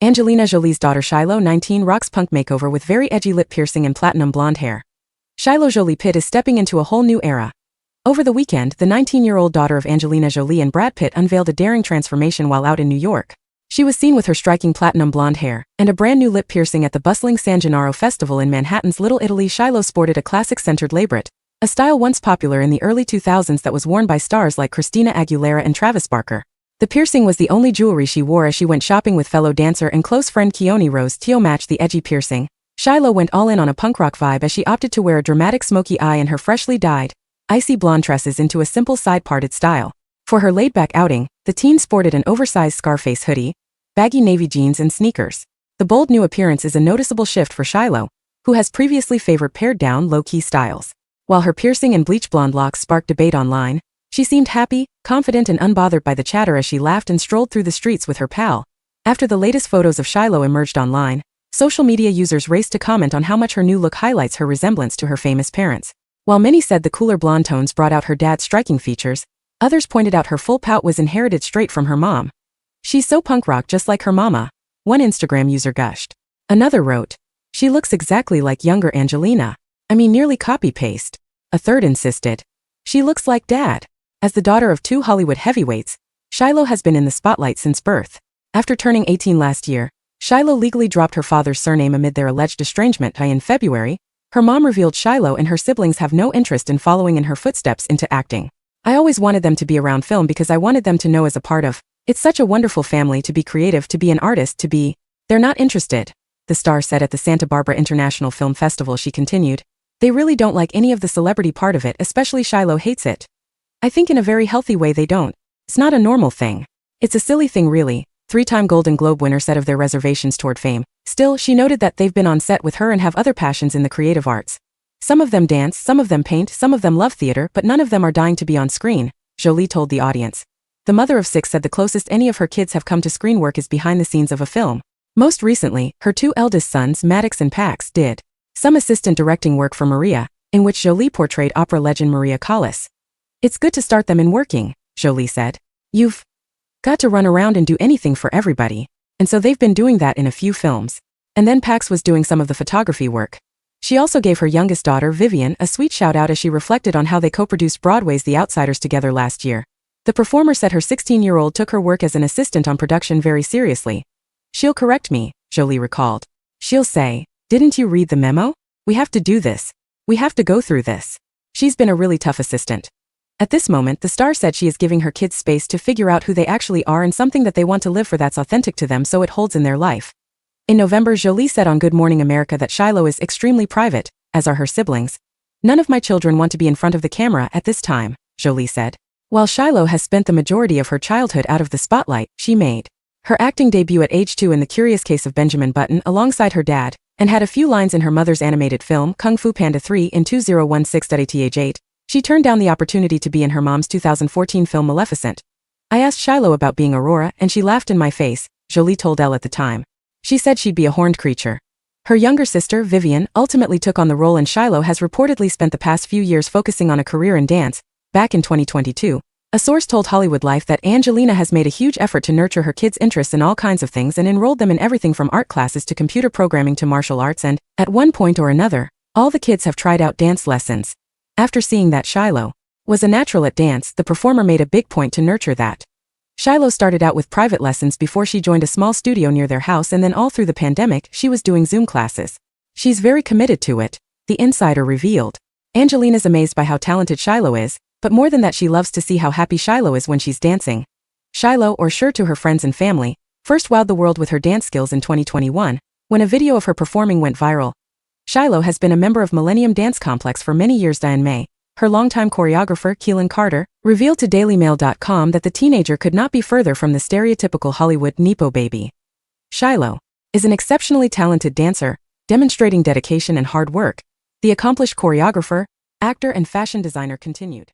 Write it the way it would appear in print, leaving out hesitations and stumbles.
Angelina Jolie's daughter Shiloh, 19, rocks punk makeover with very edgy lip piercing and platinum blonde hair. Shiloh Jolie Pitt is stepping into a whole new era. Over the weekend, the 19-year-old daughter of Angelina Jolie and Brad Pitt unveiled a daring transformation while out in New York. She was seen with her striking platinum blonde hair and a brand new lip piercing at the bustling San Gennaro Festival in Manhattan's Little Italy. Shiloh sported a classic centered labret, a style once popular in the early 2000s that was worn by stars like Christina Aguilera and Travis Barker. The piercing was the only jewelry she wore as she went shopping with fellow dancer and close friend Keone Rose. To match the edgy piercing, Shiloh went all in on a punk rock vibe as she opted to wear a dramatic smoky eye and her freshly dyed, icy blonde tresses into a simple side-parted style. For her laid-back outing, the teen sported an oversized Scarface hoodie, baggy navy jeans and sneakers. The bold new appearance is a noticeable shift for Shiloh, who has previously favored pared-down, low-key styles. While her piercing and bleach blonde locks sparked debate online, she seemed happy, confident and unbothered by the chatter as she laughed and strolled through the streets with her pal. After the latest photos of Shiloh emerged online, social media users raced to comment on how much her new look highlights her resemblance to her famous parents. While many said the cooler blonde tones brought out her dad's striking features, others pointed out her full pout was inherited straight from her mom. "She's so punk rock just like her mama," one Instagram user gushed. Another wrote, "She looks exactly like younger Angelina. I mean nearly copy-paste." A third insisted, "She looks like dad." As the daughter of two Hollywood heavyweights, Shiloh has been in the spotlight since birth. After turning 18 last year, Shiloh legally dropped her father's surname amid their alleged estrangement. In February, her mom revealed Shiloh and her siblings have no interest in following in her footsteps into acting. "I always wanted them to be around film because I wanted them to know as a part of, it's such a wonderful family to be creative, to be an artist, to be, they're not interested," the star said at the Santa Barbara International Film Festival. She continued, "They really don't like any of the celebrity part of it, especially Shiloh hates it. I think in a very healthy way they don't. It's not a normal thing. It's a silly thing really," three-time Golden Globe winner said of their reservations toward fame. Still, she noted that they've been on set with her and have other passions in the creative arts. "Some of them dance, some of them paint, some of them love theater, but none of them are dying to be on screen," Jolie told the audience. The mother of 6 said the closest any of her kids have come to screen work is behind the scenes of a film. Most recently, her 2 eldest sons, Maddox and Pax, did some assistant directing work for Maria, in which Jolie portrayed opera legend Maria Callas. "It's good to start them in working," Jolie said. "You've got to run around and do anything for everybody." And so they've been doing that in a few films. And then Pax was doing some of the photography work. She also gave her youngest daughter, Vivian, a sweet shout-out as she reflected on how they co-produced Broadway's The Outsiders together last year. The performer said her 16-year-old took her work as an assistant on production very seriously. "She'll correct me," Jolie recalled. "She'll say, 'Didn't you read the memo? We have to do this. We have to go through this.' She's been a really tough assistant." At this moment, the star said she is giving her kids space to figure out who they actually are and something that they want to live for that's authentic to them so it holds in their life. In November, Jolie said on Good Morning America that Shiloh is extremely private, as are her siblings. "None of my children want to be in front of the camera at this time," Jolie said. While Shiloh has spent the majority of her childhood out of the spotlight, she made her acting debut at age 2 in The Curious Case of Benjamin Button alongside her dad, and had a few lines in her mother's animated film Kung Fu Panda 3 in 2016. At age 8, she turned down the opportunity to be in her mom's 2014 film Maleficent. "I asked Shiloh about being Aurora and she laughed in my face," Jolie told Elle at the time. She said she'd be a horned creature. Her younger sister, Vivian, ultimately took on the role and Shiloh has reportedly spent the past few years focusing on a career in dance. Back in 2022, a source told Hollywood Life that Angelina has made a huge effort to nurture her kids' interests in all kinds of things and enrolled them in everything from art classes to computer programming to martial arts and, at one point or another, all the kids have tried out dance lessons. After seeing that Shiloh was a natural at dance, the performer made a big point to nurture that. Shiloh started out with private lessons before she joined a small studio near their house, and then all through the pandemic, she was doing Zoom classes. "She's very committed to it," the insider revealed. Angelina's amazed by how talented Shiloh is, but more than that, she loves to see how happy Shiloh is when she's dancing. Shiloh, or sure to her friends and family, first wowed the world with her dance skills in 2021, when a video of her performing went viral. Shiloh has been a member of Millennium Dance Complex for many years. In May, her longtime choreographer, Keelan Carter, revealed to DailyMail.com that the teenager could not be further from the stereotypical Hollywood Nepo baby. Shiloh is an exceptionally talented dancer, demonstrating dedication and hard work, the accomplished choreographer, actor and fashion designer continued.